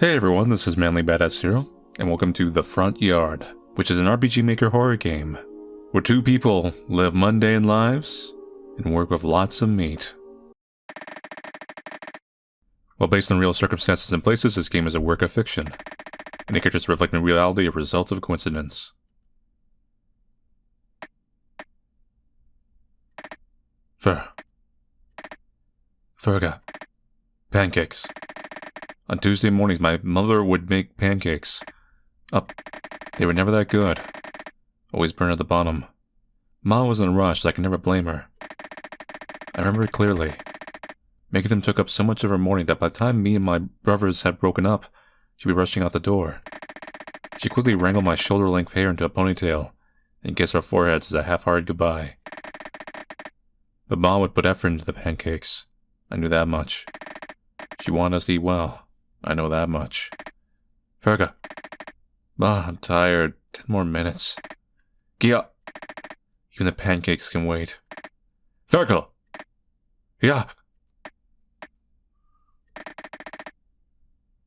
Hey everyone, this is Manly Badass Hero, and welcome to The Front Yard, which is an RPG Maker horror game, where two people live mundane lives and work with lots of meat. While based on real circumstances and places, this game is a work of fiction, and the characters reflecting reality are results of coincidence. Ferga. Pancakes. On Tuesday mornings, my mother would make pancakes. They were never that good. Always burned at the bottom. Mom was in a rush, so I could never blame her. I remember it clearly. Making them took up so much of her morning that by the time me and my brothers had broken up, she'd be rushing out the door. She quickly wrangled my shoulder-length hair into a ponytail and kissed our foreheads as a half-hearted goodbye. But Mom would put effort into the pancakes. I knew that much. She wanted us to eat well. I know that much. Ferga. I'm tired. 10 more minutes. Gia. Even the pancakes can wait. Fergal. Yeah.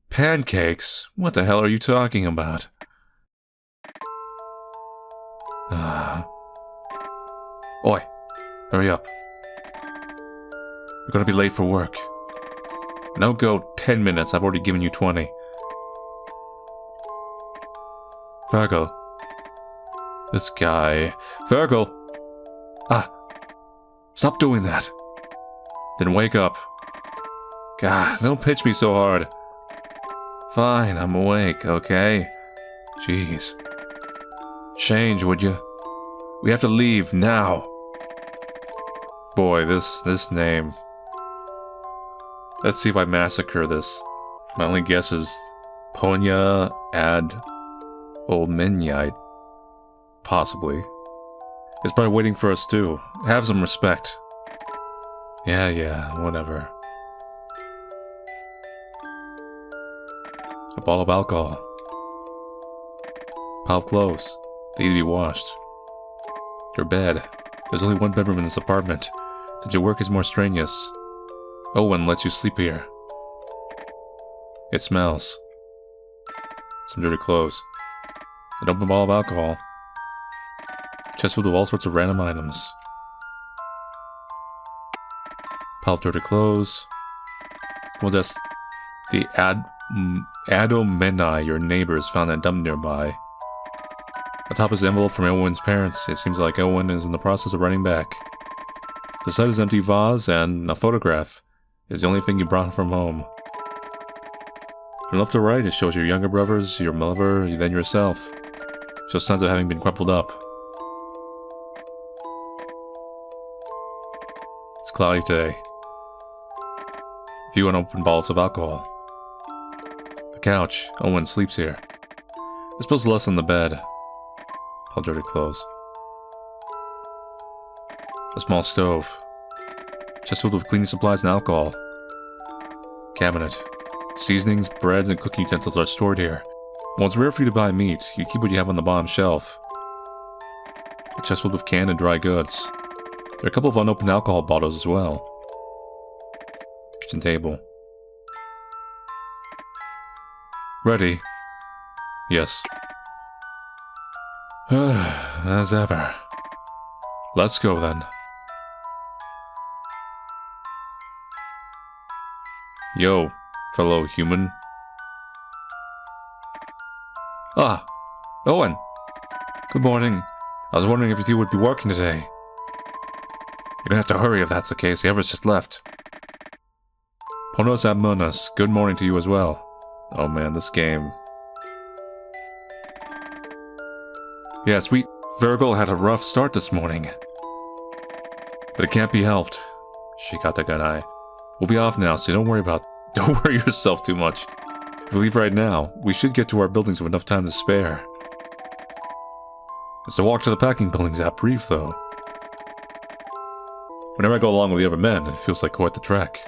Pancakes? What the hell are you talking about? Oi. Hurry up. We're gonna be late for work. Don't go 10 minutes, I've already given you 20. Virgil. This guy. Virgil! Stop doing that. Then wake up. God, don't pitch me so hard. Fine, I'm awake, okay? Jeez. Change, would you? We have to leave now. Boy, this name. Let's see if I massacre this. My only guess is Ponya ad Olminyite. Possibly. It's probably waiting for us too. Have some respect. Yeah, whatever. A bottle of alcohol. Pile of clothes. They need to be washed. Your bed. There's only one bedroom in this apartment, since your work is more strenuous. Owen lets you sleep here. It smells. Some dirty clothes. An open bottle of alcohol. Chest filled with all sorts of random items. Pile of dirty clothes. Well, that's the Adomeni, your neighbors, found that dump nearby. Atop is an envelope from Owen's parents. It seems like Owen is in the process of running back. The side is an empty vase and a photograph. Is the only thing you brought from home. From left to right, it shows your younger brothers, your mother, then yourself. Shows signs of having been crumpled up. It's cloudy today. A few unopened bottles of alcohol. The couch. Owen sleeps here. It spills less on the bed. All dirty clothes. A small stove. Chest filled with cleaning supplies and alcohol. Cabinet. Seasonings, breads, and cooking utensils are stored here. While it's rare for you to buy meat, you keep what you have on the bottom shelf. A chest filled with canned and dry goods. There are a couple of unopened alcohol bottles as well. Kitchen table. Ready? Yes. As ever. Let's go then. Yo, fellow human. Owen. Good morning. I was wondering if you would be working today. You're gonna have to hurry if that's the case. The others just left. Ponos Abmonas, good morning to you as well. Oh man, this game. Yeah, sweet Virgil had a rough start this morning. But it can't be helped. Shikata Ganai. We'll be off now, so don't worry yourself too much. If we leave right now, we should get to our buildings with enough time to spare. It's a walk to the packing buildings that brief, though. Whenever I go along with the other men, it feels like quite the trek.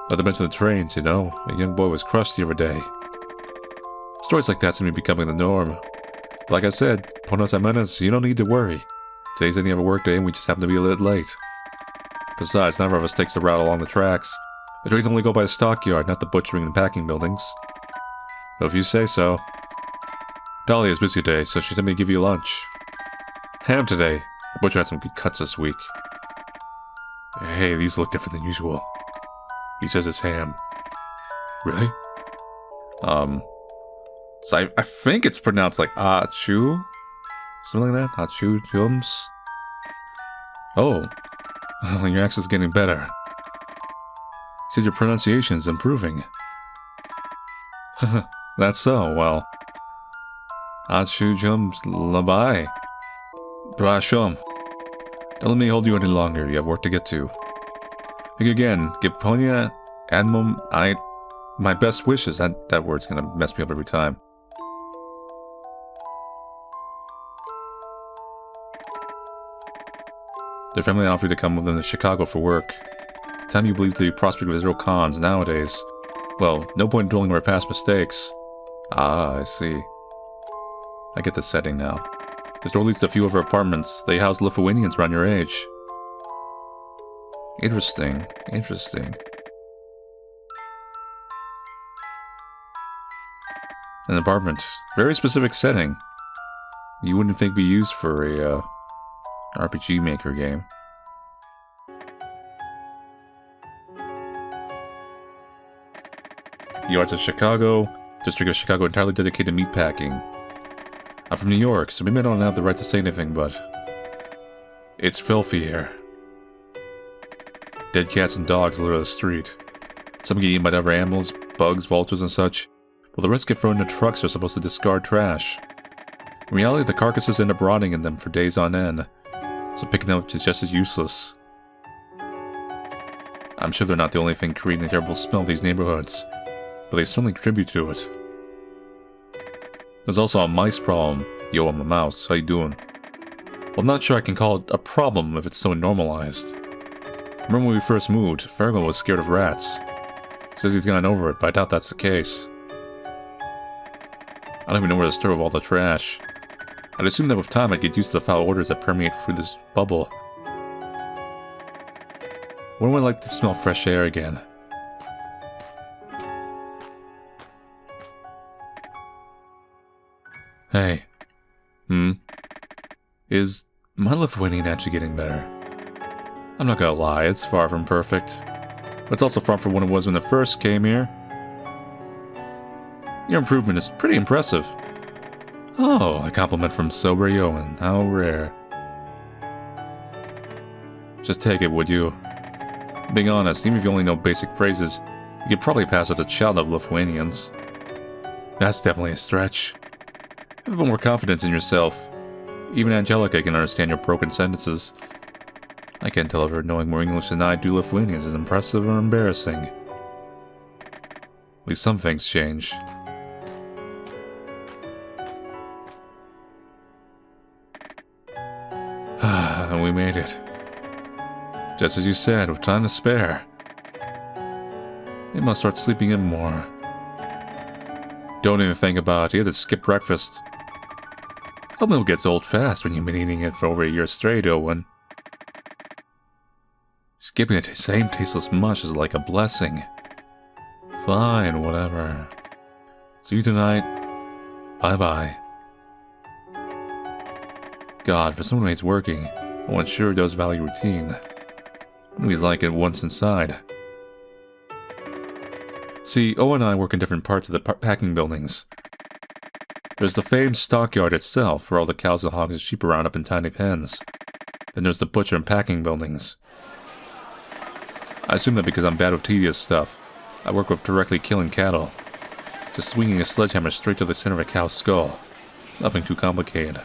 Not to mention the trains, you know. A young boy was crushed the other day. Stories like that seem to be becoming the norm. But like I said, Ponos Amenas, you don't need to worry. Today's any other work day and we just happen to be a little late. Besides, neither of us takes the route along the tracks. The trains only go by the stockyard, not the butchering and packing buildings. But if you say so. Dahlia's busy today, so she sent me to give you lunch. Ham today. The butcher had some good cuts this week. Hey, these look different than usual. He says it's ham. Really? So I think it's pronounced like Achu? Something like that? Achu Jums? Oh. Your accent's getting better. You said your pronunciation is improving. That's so, well. Achu Jums Labai. Brashum. Don't let me hold you any longer, you have work to get to. Think again, give Ponya Admum my best wishes. That word's gonna mess me up every time. Their family offered to come with them to Chicago for work. The time you believe to be prospect with zero cons nowadays. Well, no point in dwelling on our past mistakes. Ah, I see. I get the setting now. This door leads to a few of our apartments. They house Lithuanians around your age. Interesting. Interesting. An apartment. Very specific setting. You wouldn't think be used for a, RPG Maker game. The Arts of Chicago. District of Chicago entirely dedicated to meatpacking. I'm from New York, so maybe I don't have the right to say anything, but... it's filthy here. Dead cats and dogs litter the street. Some get eaten by other animals, bugs, vultures, and such, while the rest get thrown into trucks that are supposed to discard trash. In reality, the carcasses end up rotting in them for days on end, so picking them up is just as useless. I'm sure they're not the only thing creating the terrible smell of these neighborhoods, but they certainly contribute to it. There's also a mice problem. Yo, I'm a mouse. How you doing? Well, I'm not sure I can call it a problem if it's so normalized. Remember when we first moved, Fergal was scared of rats. Says he's gotten over it, but I doubt that's the case. I don't even know where to start with all the trash. I'd assume that with time I'd get used to the foul odors that permeate through this bubble. When would I like to smell fresh air again? Hey. Is my Lithuanian actually getting better? I'm not gonna lie, it's far from perfect. But it's also far from what it was when I first came here. Your improvement is pretty impressive. Oh, a compliment from sober Yoan. How rare. Just take it, would you? Being honest, even if you only know basic phrases, you could probably pass as a child of Lithuanians. That's definitely a stretch. Have a bit more confidence in yourself. Even Angelica can understand your broken sentences. I can't tell if her knowing more English than I do Lithuanians is impressive or embarrassing. At least some things change. And we made it. Just as you said, with time to spare. You must start sleeping in more. Don't even think about it. You have to skip breakfast. Oatmeal gets old fast when you've been eating it for over a year straight, Owen. Skipping the same tasteless mush is like a blessing. Fine, whatever. See you tonight. Bye-bye. God, for someone who's working, one sure does value routine. He's like it once inside. See, Owen and I work in different parts of the packing buildings. There's the famed stockyard itself, where all the cows and hogs and sheep are round up in tiny pens. Then there's the butcher and packing buildings. I assume that because I'm bad with tedious stuff, I work with directly killing cattle. Just swinging a sledgehammer straight to the center of a cow's skull. Nothing too complicated.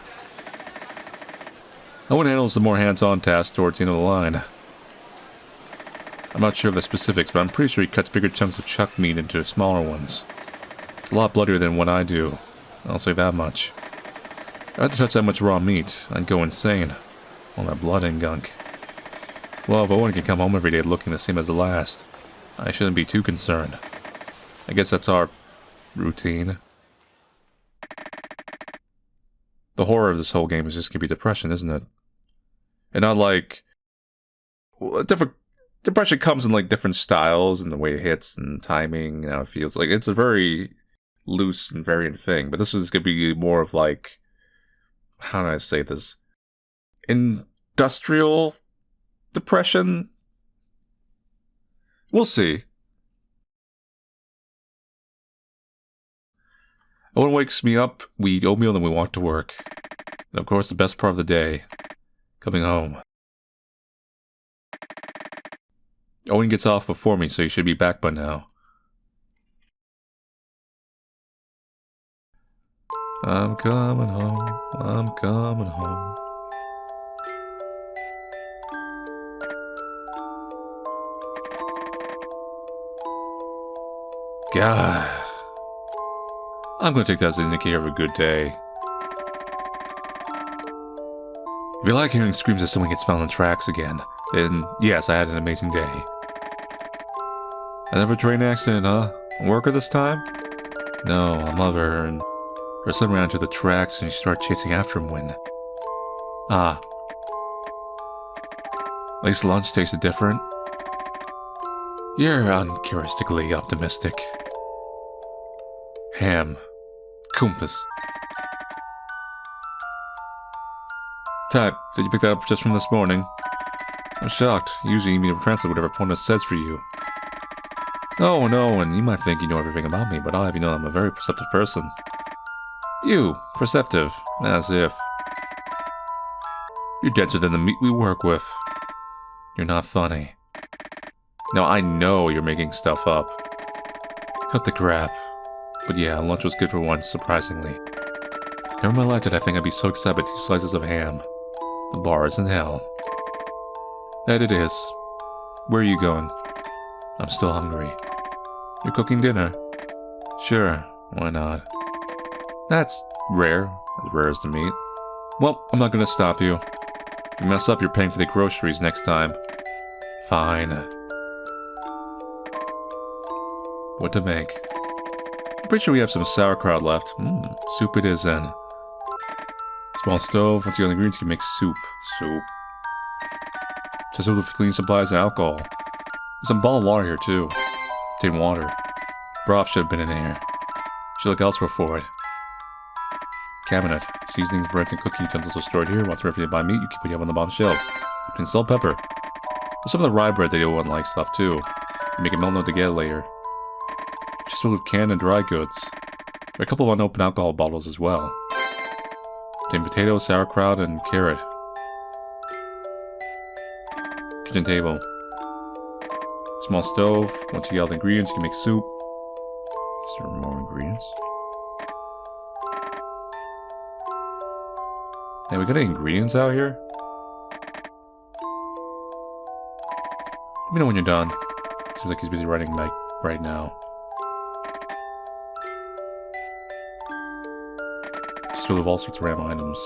Owen handles the more hands-on tasks towards the end of the line. I'm not sure of the specifics, but I'm pretty sure he cuts bigger chunks of chuck meat into smaller ones. It's a lot bloodier than what I do. I'll say that much. If I had to touch that much raw meat, I'd go insane. All that blood and gunk. Well, if Owen can come home every day looking the same as the last, I shouldn't be too concerned. I guess that's our routine. The horror of this whole game is just gonna be depression, isn't it? And not like... Well, depression comes in like different styles and the way it hits and timing and how it feels. Like it's a very loose and variant thing. But this was gonna be more of like, how do I say this? Industrial depression? We'll see. Owen wakes me up, we eat oatmeal, then we walk to work. And of course, the best part of the day, coming home. Owen gets off before me, so he should be back by now. I'm coming home, I'm coming home. God. I'm gonna take that as an indicator of a good day. If you like hearing screams as someone gets found on tracks again, then yes, I had an amazing day. Another train accident, huh? A worker this time? No, a mother and her son ran into the tracks and she started chasing after him when... Ah. At least lunch tasted different. You're uncharacteristically optimistic. Ham. Compass. Type, did you pick that up just from this morning? I'm shocked. Usually you mean to translate whatever opponent says for you. Oh, no, and you might think you know everything about me, but I'll have you know I'm a very perceptive person. You, perceptive, as if. You're denser than the meat we work with. You're not funny. Now I know you're making stuff up. Cut the crap. But yeah, lunch was good for once, surprisingly. Never in my life did I think I'd be so excited by 2 slices of ham. The bar is in hell. That it is. Where are you going? I'm still hungry. You're cooking dinner? Sure, why not? That's rare, as rare as the meat. Well, I'm not gonna stop you. If you mess up, you're paying for the groceries next time. Fine. What to make? I'm pretty sure we have some sauerkraut left. Soup it is then. Small stove, once you get the ingredients, you can make soup. Soup. Just with clean supplies and alcohol. There's some bottled water here too. Contain water. Broth should have been in here. Should look elsewhere for it. Cabinet. Seasonings, breads, and cooking utensils are stored here. Once ready to buy meat, you keep what you have on the bottom shelf. And salt, pepper. There's some of the rye bread that you'll like stuff too. You make it melt together later. Just filled with canned and dry goods. There are a couple of unopened alcohol bottles as well. Contain potatoes, sauerkraut, and carrot. Kitchen table. Small stove. Once you get all the ingredients, you can make soup. Is there more ingredients? Hey, we got any ingredients out here? Let me know when you're done. Seems like he's busy writing right now. Just full of all sorts of random items.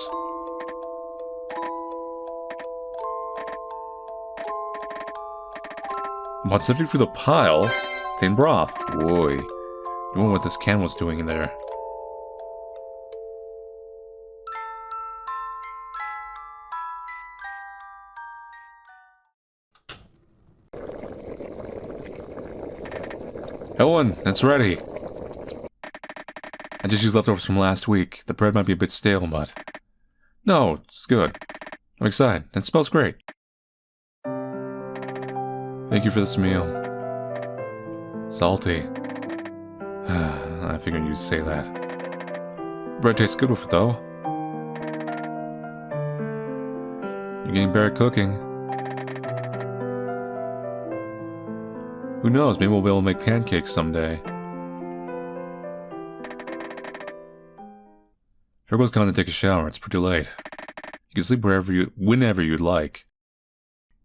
I'm sifting through the pile. Thin broth. Boy. You wonder what this can was doing in there. Owen, it's ready. I just used leftovers from last week. The bread might be a bit stale, but... No, it's good. I'm excited. It smells great. Thank you for this meal. Salty. I figured you'd say that. Bread tastes good with it, though. You're getting better at cooking. Who knows, maybe we'll be able to make pancakes someday. Everyone's going to take a shower, it's pretty late. You can sleep whenever you'd like.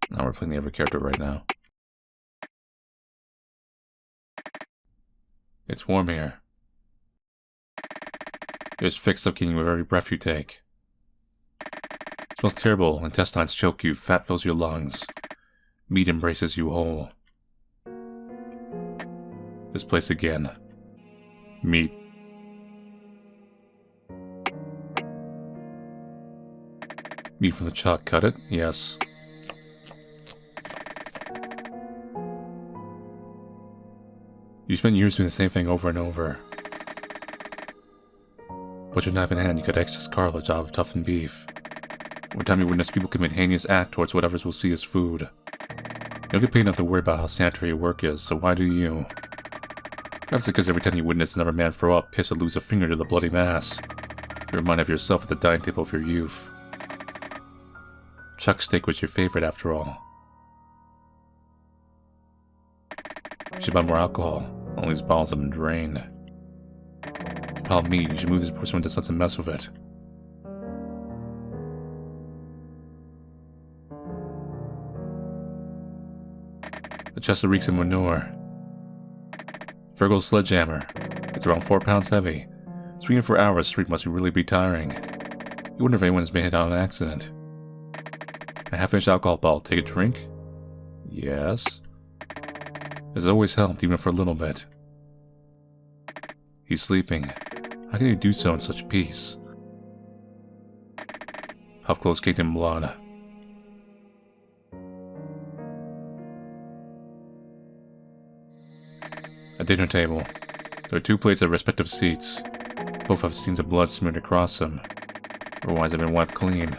Now we're playing the other character right now. It's warm here. You're just fixed-up-king with every breath you take. It smells terrible, intestines choke you, fat fills your lungs. Meat embraces you whole. This place again. Meat. Meat from the chuck, cut it? Yes. You spent years doing the same thing over and over. Butcher knife in hand, you cut excess cartilage out of toughened beef. Every time you witness people commit heinous act towards what others will see as food. You don't get paid enough to worry about how sanitary your work is, so why do you? Perhaps because every time you witness another man throw up, piss, or lose a finger to the bloody mass, you remind of yourself at the dining table of your youth. Chuck steak was your favorite, after all. You should buy more alcohol. All these bottles have been drained. Pile of meat, you should move this person into such a mess with it. The chest of reeks of manure. Fergal's sledgehammer. It's around 4 pounds heavy. Swinging for hours straight must really be tiring. You wonder if anyone's been hit on an accident. A half-inch alcohol bottle. Take a drink? Yes. It's always helped, even for a little bit. He's sleeping. How can you do so in such peace? Puff clothes caked in blood. A dinner table. There are 2 plates at respective seats. Both have stains of blood smeared across them. Otherwise, they've been wiped clean.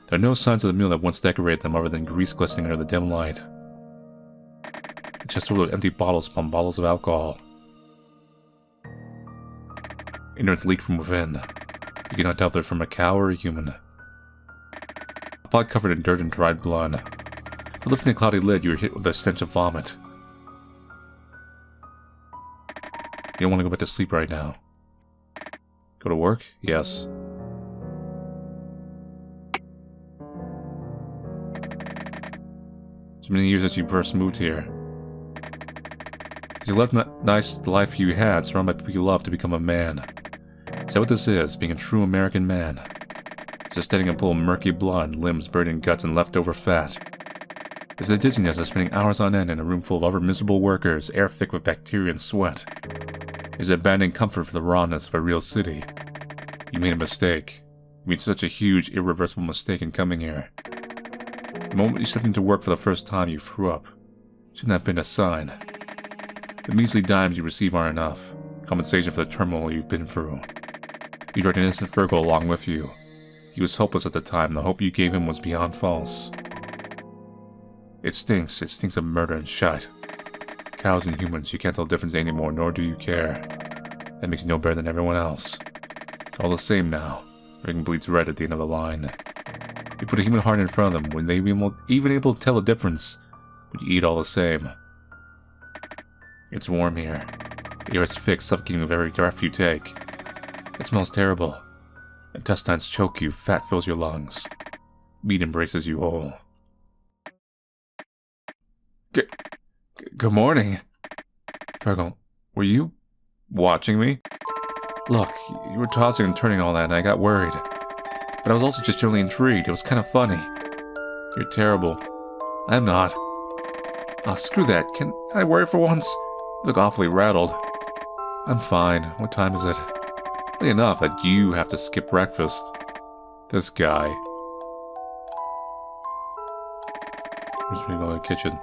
There are no signs of the meal that once decorated them other than grease glistening under the dim light. A chest full of empty bottles upon bottles of alcohol. Innards leak from within. You cannot tell if they're from a cow or a human. A pot covered in dirt and dried blood. By lifting the cloudy lid, you are hit with a stench of vomit. You don't want to go back to sleep right now. Go to work? Yes. So many years since you first moved here. You left that nice life you had, surrounded by people you love, to become a man. Is that what this is, being a true American man? Is it standing in a pool of murky blood, limbs buried in guts and leftover fat? Is it the dizziness of spending hours on end in a room full of other miserable workers, air thick with bacteria and sweat? Is it abandoning comfort for the rawness of a real city? You made a mistake. You made such a huge, irreversible mistake in coming here. The moment you stepped into work for the first time, you threw up. Shouldn't that have been a sign? The measly dimes you receive aren't enough. Compensation for the turmoil you've been through. You dragged an innocent Fergal along with you. He was hopeless at the time, and the hope you gave him was beyond false. It stinks of murder and shite. Cows and humans, you can't tell the difference anymore, nor do you care. That makes you no better than everyone else. All the same now, everything bleeds red at the end of the line. You put a human heart in front of them, when they even able to tell the difference, but you eat all the same. It's warm here. The air is thick, suffocating with every breath you take. It smells terrible. Intestines choke you, fat fills your lungs. Meat embraces you whole. Good morning. Fergal, were you watching me? Look, you were tossing and turning all that and I got worried. But I was also just generally intrigued. It was kind of funny. You're terrible. I'm not. Ah, screw that. Can I worry for once? You look awfully rattled. I'm fine. What time is it? Early enough that you have to skip breakfast. This guy. Where's me go to the kitchen?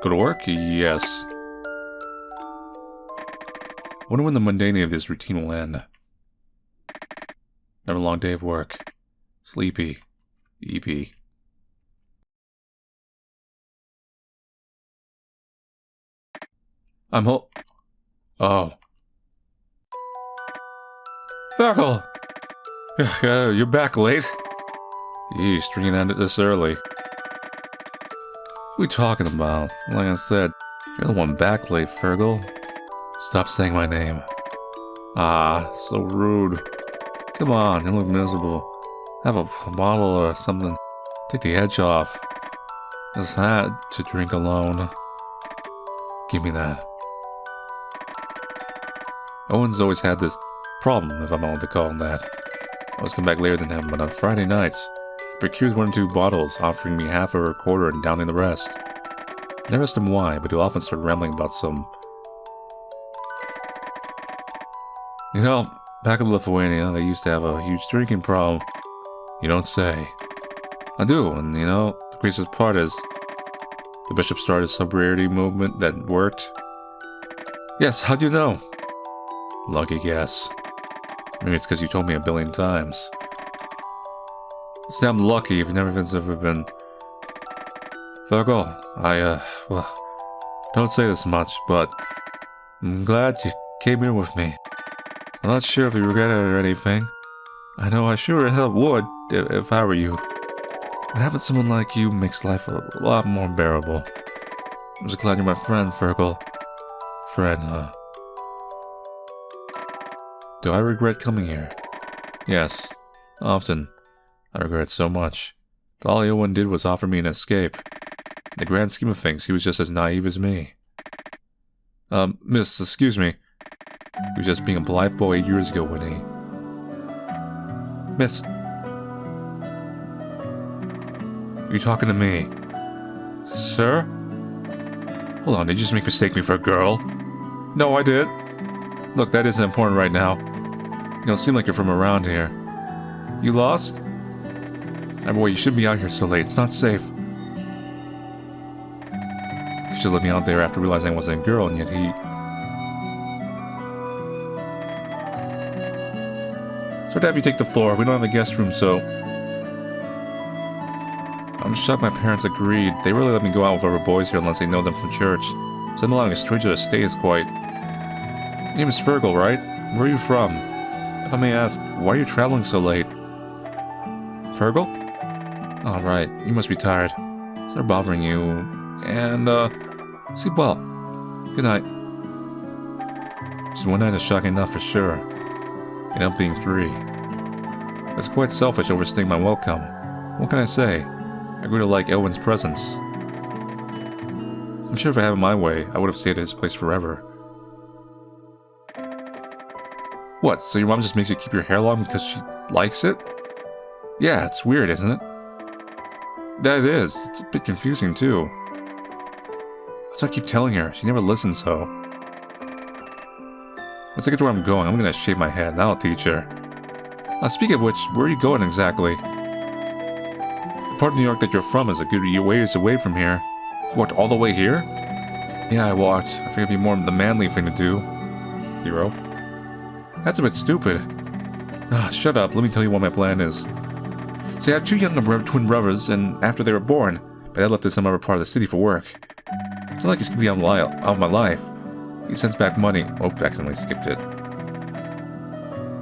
Go to work? Yes. Wonder when the mundanity of this routine will end. Another long day of work. Sleepy. EP. I'm Oh. Fergal! You're back late. Yeesh, stringing out this early. What are we talking about? Like I said, you're the one back late, Fergal. Stop saying my name. Ah, so rude. Come on, you look miserable. Have a bottle or something. Take the edge off. This hat to drink alone. Give me that. Owen's always had this problem, if I'm allowed to call him that. I always come back later than him, but on Friday nights, he procures 1 or 2 bottles, offering me half or a quarter and downing the rest. I never asked him why, but he'll often start rambling about some... You know, back in Lithuania, they used to have a huge drinking problem. You don't say. I do, and you know, the craziest part is, the bishop started a sobriety movement that worked. Yes, how'd you know? Lucky guess. Maybe it's because you told me a billion times. It's damn lucky if never ever been... Virgo, well, don't say this much, but I'm glad you came here with me. I'm not sure if you regret it or anything. I know I sure as hell would if I were you. But having someone like you makes life a lot more bearable. I'm just glad you're my friend, Virgo. Friend, huh? Do I regret coming here? Yes, often. I regret it so much. But all Owen did was offer me an escape. In the grand scheme of things, he was just as naive as me. Miss, excuse me. He was just being a polite boy 8 years ago when he... Miss. Are you talking to me? Sir? Hold on, did you just mistake me for a girl? No, I did. Look, that isn't important right now. You don't seem like you're from around here. You lost? Boy, you shouldn't be out here so late. It's not safe. You should let me out there after realizing I wasn't a girl, and yet he... So to have you take the floor. We don't have a guest room, so... I'm shocked my parents agreed. They really let me go out with other boys here unless they know them from church. So them allowing a stranger to stay is quite... Your name is Fergal, right? Where are you from? If I may ask, why are you traveling so late? Fergal? Oh, right. You must be tired. Sorry bothering you. And, sleep well. Good night. Just one night is shocking enough for sure. It ended up being 3. It's quite selfish overstaying my welcome. What can I say? I grew to like Elwyn's presence. I'm sure if I had it my way, I would have stayed at his place forever. What, so your mom just makes you keep your hair long because she likes it? Yeah, it's weird, isn't it? That it is. It's a bit confusing, too. That's what I keep telling her. She never listens, though. Once I get to where I'm going, I'm gonna shave my head. That'll teach her. Speaking of which, where are you going exactly? The part of New York that you're from is a good ways away from here. You walked all the way here? Yeah, I walked. I figured it'd be more the manly thing to do. Hero. That's a bit stupid. Shut up. Let me tell you what my plan is. See, I have 2 younger twin brothers, and after they were born, my dad left to some other part of the city for work. It's not like he's completely out of my life. He sends back money. Oh, accidentally skipped it.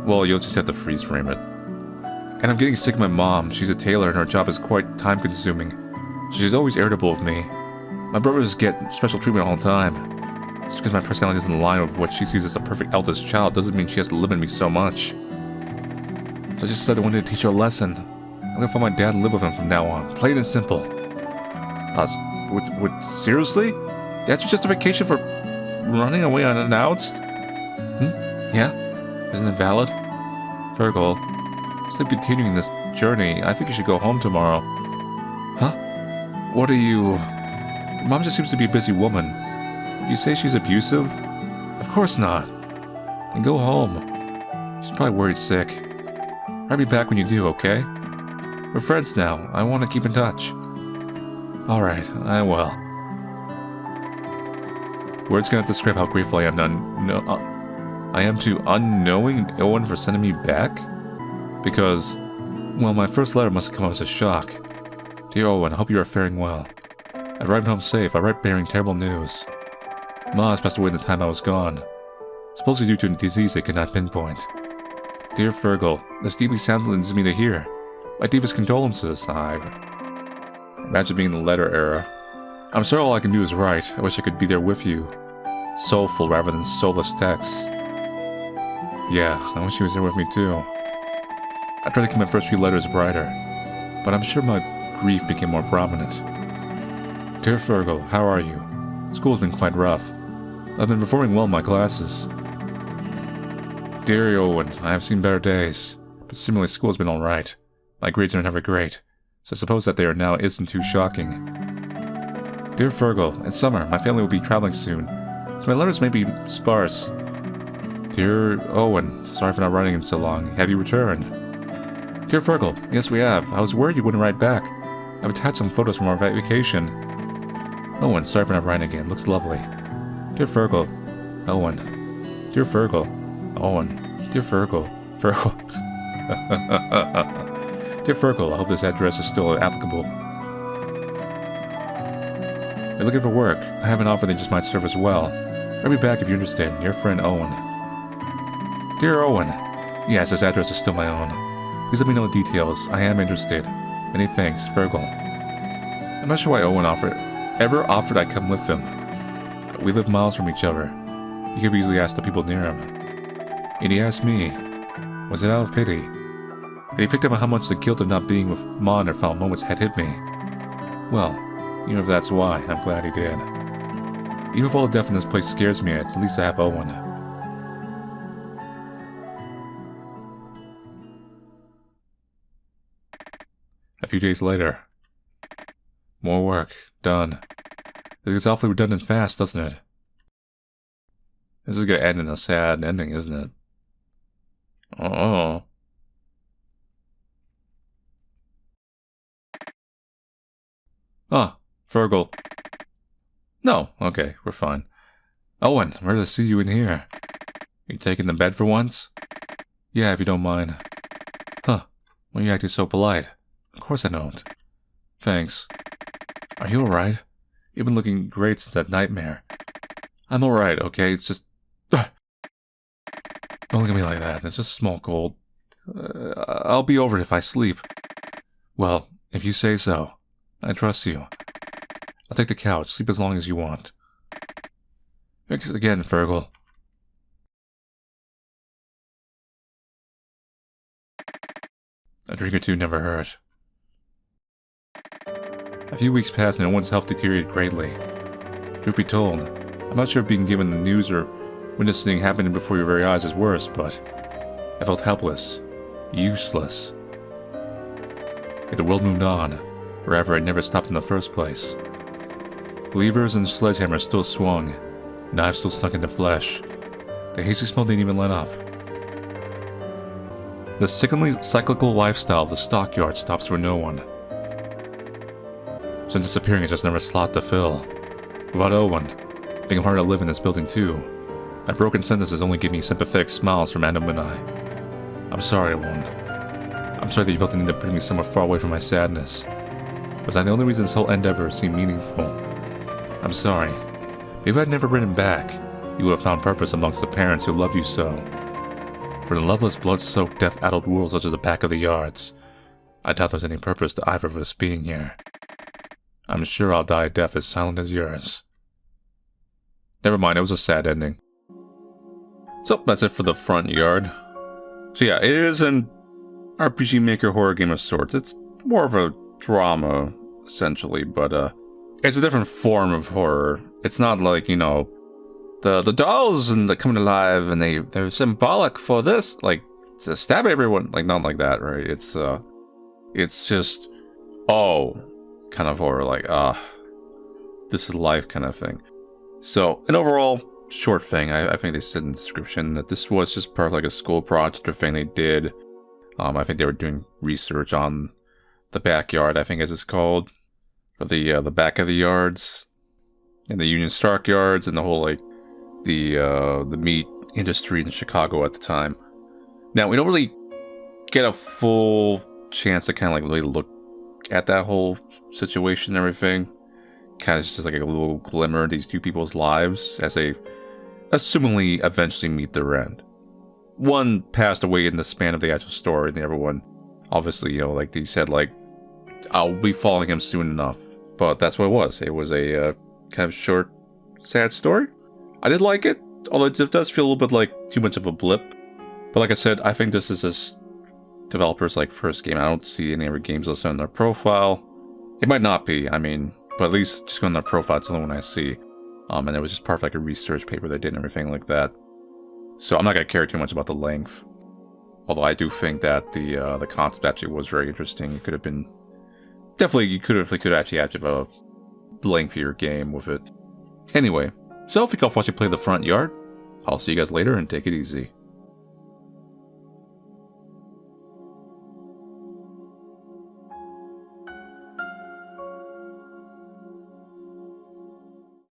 Well, you'll just have to freeze frame it. And I'm getting sick of my mom. She's a tailor, and her job is quite time-consuming. So she's always irritable with me. My brothers get special treatment all the time. Just because my personality isn't in line with what she sees as a perfect eldest child doesn't mean she has to live in me so much. So I just said I wanted to teach her a lesson. I'm gonna find my dad and live with him from now on. Plain and simple. Seriously? That's your justification for running away unannounced? Yeah? Isn't it valid? Virgil, instead of continuing this journey, I think you should go home tomorrow. Huh? What are you... Mom just seems to be a busy woman. You say she's abusive? Of course not. Then go home. She's probably worried sick. I'll be back when you do, okay? We're friends now. I want to keep in touch. Alright, I will. Words cannot describe how grateful I am to unknowing Owen for sending me back? Because, well, my first letter must have come as a shock. Dear Owen, I hope you are faring well. I've arrived home safe. I write bearing terrible news. Ma has passed away in the time I was gone, supposedly due to a disease they could not pinpoint. Dear Fergal, this deeply saddens me to hear. My deepest condolences. Imagine being in the letter era. I'm sorry all I can do is write. I wish I could be there with you. Soulful rather than soulless text. Yeah, I wish he was there with me too. I tried to keep my first few letters brighter, but I'm sure my grief became more prominent. Dear Fergal, how are you? School's been quite rough. I've been performing well in my classes. Dear Owen, I have seen better days, but similarly school's been alright. My grades are never great, so I suppose that they are now isn't too shocking. Dear Fergal, it's summer. My family will be traveling soon, so my letters may be sparse. Dear Owen, sorry for not writing in so long. Have you returned? Dear Fergal, yes we have. I was worried you wouldn't write back. I've attached some photos from our vacation. Owen, sorry for not writing again. Looks lovely. Dear Fergal, Owen. Dear Virgil. Owen. Dear Virgil. Virgil. Dear Virgil, I hope this address is still applicable. You're looking for work. I have an offer that just might serve us well. Write me back if you're interested. Your friend Owen. Dear Owen. Yes, this address is still my own. Please let me know the details. I am interested. Many thanks, Virgil. I'm not sure why Owen ever offered I come with him. We live miles from each other. He could have easily asked the people near him. And he asked me. Was it out of pity? And he picked up on how much the guilt of not being with Ma in her final moments had hit me. Well, even if that's why, I'm glad he did. Even if all the death in this place scares me, at least I have Owen. A few days later. More work. Done. This gets awfully redundant fast, doesn't it? This is gonna end in a sad ending, isn't it? Oh. Ah, Virgil. No, okay, we're fine. Owen, rare to see you in here. You taking the bed for once? Yeah, if you don't mind. Huh, why are you acting so polite? Of course I don't. Thanks. Are you alright? You've been looking great since that nightmare. I'm alright, okay? It's just... Don't look at me like that. It's just a small cold. I'll be over it if I sleep. Well, if you say so. I trust you. I'll take the couch. Sleep as long as you want. Thanks again, Virgil. A drink or two never hurt. A few weeks passed and Owen's health deteriorated greatly. Truth be told, I'm not sure if being given the news or witnessing happening before your very eyes is worse, but I felt helpless, useless. Yet the world moved on, wherever it never stopped in the first place. Levers and sledgehammers still swung, knives still sunk into flesh. The hazy smell didn't even let up. The sickeningly cyclical lifestyle of the stockyards stops for no one. Since disappearing is just never a slot to fill. Without Owen, being harder to live in this building too. My broken sentences only give me sympathetic smiles from Adam and I. I'm sorry, Owen. I'm sorry that you felt the need to bring me somewhere far away from my sadness. Was I the only reason this whole endeavor seemed meaningful? I'm sorry. If I had never written back, you would have found purpose amongst the parents who love you so. For in a loveless, blood-soaked, death-addled world such as the back of the yards, I doubt there's any purpose to either of us being here. I'm sure I'll die a death as silent as yours. Never mind, it was a sad ending. So, that's it for the front yard. So yeah, it is an RPG Maker horror game of sorts. It's more of a drama, essentially, but it's a different form of horror. It's not like, you know, the dolls and the coming alive and they're symbolic for this, like, to stab everyone. Like, not like that, right? It's just, oh, kind of horror, like, this is life kind of thing. So, an overall short thing, I think they said in the description that this was just part of like a school project or thing they did. I think they were doing research on the backyard, I think as it's called. Or the back of the yards. And the Union Stockyards and the whole, like, the meat industry in Chicago at the time. Now, we don't really get a full chance to kind of like really look at that whole situation and everything. Kind of just like a little glimmer of these two people's lives as they assumingly eventually meet their end. One passed away in the span of the actual story, and the other one, obviously, you know, like they said, like, I'll be following him soon enough. But that's what it was. It was a kind of short, sad story. I did like it, although it does feel a little bit like too much of a blip. But like I said, I think this is this developer's like first game. I don't see any other games listed on their profile. It might not be, I mean, but at least just go on their profile, it's the only one I see. And it was just part of like a research paper they did and everything like that. So I'm not going to care too much about the length. Although I do think that the concept actually was very interesting. It could have been... Definitely, you could have actually have a lengthier game with it. Anyway, so if you guys watch you play the front yard, I'll see you guys later and take it easy.